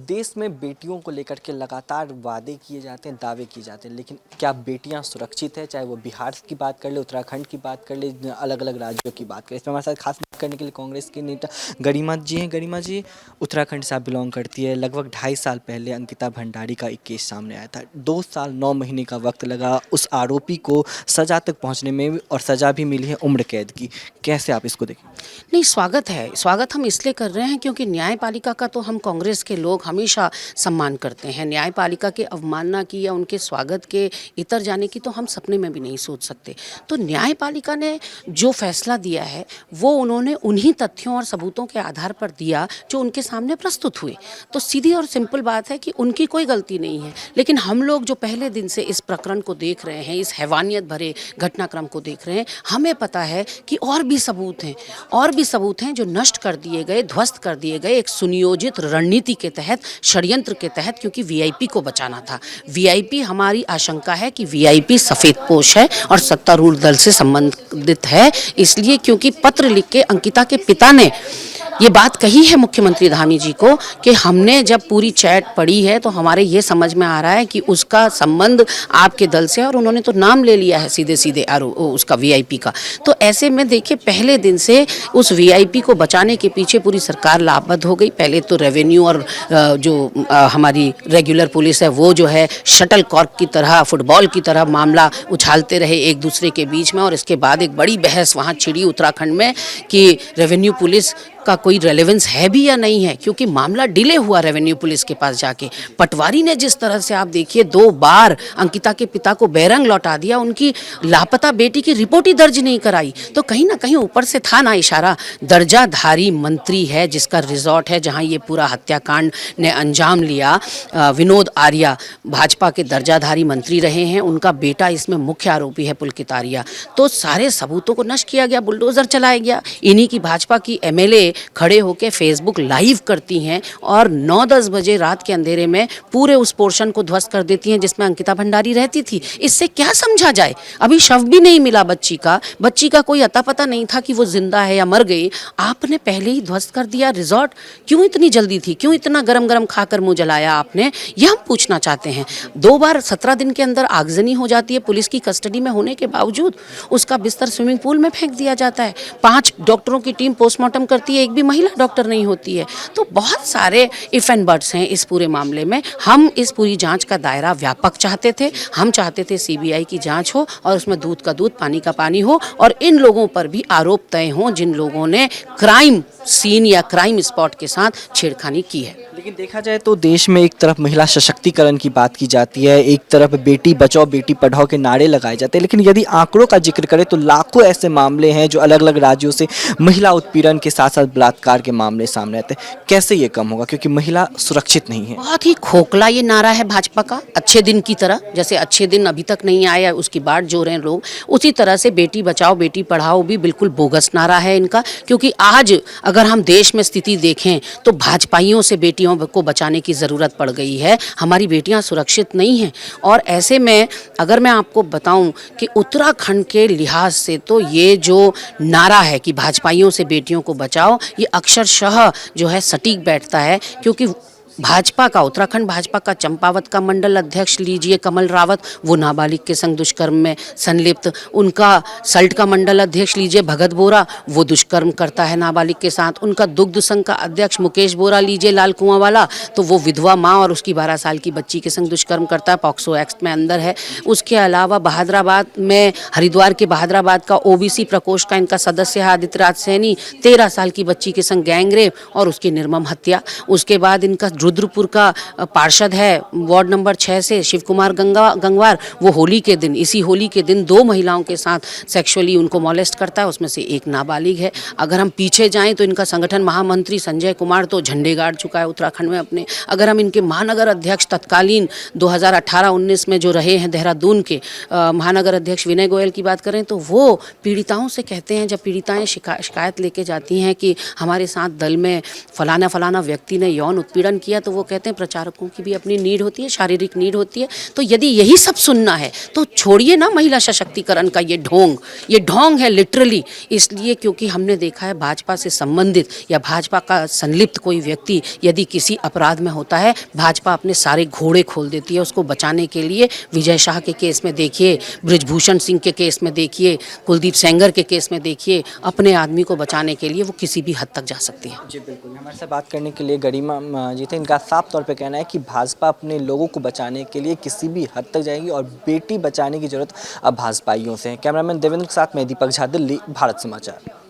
देश में बेटियों को लेकर के लगातार वादे किए जाते हैं, दावे किए जाते हैं, लेकिन क्या बेटियां सुरक्षित है? चाहे वो बिहार की बात कर ले, उत्तराखंड की बात कर ले, अलग अलग राज्यों की बात करें। इसमें हमारे साथ खास बात करने के लिए कांग्रेस की नेता गरिमा जी हैं। गरिमा जी उत्तराखंड से आप बिलोंग करती है। लगभग 2.5 साल पहले अंकिता भंडारी का एक केस सामने आया था। 2 साल 9 महीने का वक्त लगा उस आरोपी को सजा तक पहुँचने में, और सजा भी मिली है उम्र कैद की। कैसे आप इसको देखें? नहीं, स्वागत है। स्वागत हम इसलिए कर रहे हैं क्योंकि न्यायपालिका का तो हम कांग्रेस के लोग हमेशा सम्मान करते हैं। न्यायपालिका के अवमानना की या उनके स्वागत के इतर जाने की तो हम सपने में भी नहीं सोच सकते। तो न्यायपालिका ने जो फैसला दिया है वो उन्होंने उन्हीं तथ्यों और सबूतों के आधार पर दिया जो उनके सामने प्रस्तुत हुए। तो सीधी और सिंपल बात है कि उनकी कोई गलती नहीं है। लेकिन हम लोग जो पहले दिन से इस प्रकरण को देख रहे हैं, इस हैवानियत भरे घटनाक्रम को देख रहे हैं, हमें पता है कि और भी सबूत हैं जो नष्ट कर दिए गए, ध्वस्त कर दिए गए एक सुनियोजित रणनीति के तहत, षड्यंत्र के तहत, क्योंकि वीआईपी को बचाना था। वीआईपी, हमारी आशंका है कि वीआईपी सफेदपोश है और सत्तारूढ़ दल से संबंधित है। इसलिए क्योंकि पत्र लिख के अंकिता के पिता ने ये बात कही है मुख्यमंत्री धामी जी को कि हमने जब पूरी चैट पढ़ी है तो हमारे ये समझ में आ रहा है कि उसका संबंध आपके दल से है, और उन्होंने तो नाम ले लिया है सीधे सीधे उसका वीआईपी का। तो ऐसे में देखिए, पहले दिन से उस वीआईपी को बचाने के पीछे पूरी सरकार लाभबद्ध हो गई। पहले तो रेवेन्यू और हमारी रेगुलर पुलिस है वो जो है शटल कॉर्क की तरह, फुटबॉल की तरह मामला उछालते रहे एक दूसरे के बीच में, और इसके बाद एक बड़ी बहस वहाँ छिड़ी उत्तराखंड में कि रेवेन्यू पुलिस का कोई रेलेवेंस है भी या नहीं है, क्योंकि मामला डिले हुआ रेवेन्यू पुलिस के पास जाके। पटवारी ने जिस तरह से, आप देखिए, 2 बार अंकिता के पिता को बेरंग लौटा दिया, उनकी लापता बेटी की रिपोर्ट ही दर्ज नहीं कराई। तो कहीं ना कहीं ऊपर से था ना इशारा। दर्जाधारी मंत्री है जिसका रिजॉर्ट है जहां ये पूरा हत्याकांड ने अंजाम लिया, विनोद आर्या भाजपा के दर्जाधारी मंत्री रहे हैं, उनका बेटा इसमें मुख्य आरोपी है पुलकित आर्या। तो सारे सबूतों को नष्ट किया गया, बुलडोजर चलाया गया। इन्हीं की भाजपा की एमएलए खड़े होकर फेसबुक लाइव करती हैं और 9-10 बजे रात के अंधेरे में पूरे उस पोर्शन को ध्वस्त कर देती हैं जिसमें अंकिता भंडारी रहती थी। इससे क्या समझा जाए? अभी शव भी नहीं मिला बच्ची का कोई अता पता नहीं था कि वो जिंदा है या मर गई। आपने पहले ही ध्वस्त कर दिया रिजॉर्ट। क्यों इतनी जल्दी थी? क्यों इतना गरम गरम खाकर मुंह जलाया आपने? ये हम पूछना चाहते हैं। 2 बार 17 दिन के अंदर आगजनी हो जाती है पुलिस की कस्टडी में होने के बावजूद। उसका बिस्तर स्विमिंग पूल में फेंक दिया जाता है। 5 डॉक्टरों की टीम पोस्टमार्टम करती है, एक भी महिला डॉक्टर नहीं होती है। तो बहुत सारे इफ एंड बट्स हैं इस पूरे मामले में। हम इस पूरी जांच का दायरा व्यापक चाहते थे। हम चाहते थे सीबीआई की जांच हो और उसमें दूध का दूध पानी का पानी हो, और इन लोगों पर भी आरोप तय हों जिन लोगों ने क्राइम सीन या क्राइम स्पॉट के साथ छेड़खानी की है। लेकिन देखा जाए तो देश में एक तरफ महिला सशक्तिकरण की बात की जाती है, एक तरफ बेटी बचाओ बेटी पढ़ाओ के नारे लगाए जाते हैं, लेकिन यदि आंकड़ों का जिक्र करें तो लाखों ऐसे मामले हैं जो अलग अलग राज्यों से महिला उत्पीड़न के साथ साथ बलात्कार के मामले सामने आते हैं। कैसे ये कम होगा? क्योंकि महिला सुरक्षित नहीं है। बहुत ही खोखला ये नारा है भाजपा का। अच्छे दिन की तरह, जैसे अच्छे दिन अभी तक नहीं आया उसकी बाट जो रहे हैं लोग, उसी तरह से बेटी बचाओ बेटी पढ़ाओ भी बिल्कुल बोगस नारा है इनका। क्योंकि आज अगर हम देश में स्थिति देखें तो भाजपाइयों से बेटियों को बचाने की ज़रूरत पड़ गई है। हमारी बेटियां सुरक्षित नहीं हैं। और ऐसे में अगर मैं आपको बताऊं कि उत्तराखंड के लिहाज से तो ये जो नारा है कि भाजपाइयों से बेटियों को बचाओ, ये अक्षरशः जो है सटीक बैठता है। क्योंकि भाजपा का, उत्तराखंड भाजपा का चंपावत का मंडल अध्यक्ष लीजिए कमल रावत, वो नाबालिग के संग दुष्कर्म में संलिप्त। उनका सल्ट का मंडल अध्यक्ष लीजिए भगत बोरा, वो दुष्कर्म करता है नाबालिग के साथ। उनका दुग्ध संघ का अध्यक्ष मुकेश बोरा लीजिए लाल कुआं वाला, तो वो विधवा माँ और उसकी 12 साल की बच्ची के संग दुष्कर्म करता है, पॉक्सो एक्ट में अंदर है। उसके अलावा बहादुराबाद में, हरिद्वार के बहादुराबाद का ओबीसी प्रकोष्ठ का इनका सदस्य है आदित्य राज सैनी, 13 साल की बच्ची के संग गैंगरेप और उसकी निर्मम हत्या। उसके बाद इनका रुद्रपुर का पार्षद है वार्ड नंबर 6 से शिव कुमार गंगवार, वो होली के दिन, इसी होली के दिन 2 महिलाओं के साथ सेक्सुअली उनको मॉलेस्ट करता है, उसमें से एक नाबालिग है। अगर हम पीछे जाएं तो इनका संगठन महामंत्री संजय कुमार तो झंडे गाड़ चुका है उत्तराखंड में अपने। अगर हम इनके महानगर अध्यक्ष तत्कालीन 2018-19 में जो रहे हैं देहरादून के महानगर अध्यक्ष विनय गोयल की बात करें तो वो पीड़िताओं से कहते हैं, जब पीड़िताएं शिकायत लेके जाती हैं कि हमारे साथ दल में फलाना व्यक्ति ने यौन उत्पीड़न किया, किया तो वो कहते हैं प्रचारकों की भी अपनी नीड होती है, शारीरिक नीड होती है। तो यदि यही सब सुनना है तो छोड़िए ना महिला सशक्तिकरण का ये ढोंग है लिटरली। इसलिए क्योंकि हमने देखा है भाजपा से संबंधित या भाजपा का संलिप्त कोई व्यक्ति यदि किसी अपराध में होता है, भाजपा अपने सारे घोड़े खोल देती है उसको बचाने के लिए। विजय शाह के केस में देखिए, बृजभूषण सिंह के केस में देखिए, कुलदीप सेंगर के केस में देखिए, अपने आदमी को बचाने के लिए वो किसी भी हद तक जा सकती है। जी बिल्कुल, हमारे साथ बात करने के लिए गरिमा जी थे। इनका साफ तौर पे कहना है कि भाजपा अपने लोगों को बचाने के लिए किसी भी हद तक जाएगी और बेटी बचाने की जरूरत अब भाजपाइयों से है। कैमरामैन देवेंद्र के साथ मैं दीपक झा, दिल्ली, भारत समाचार।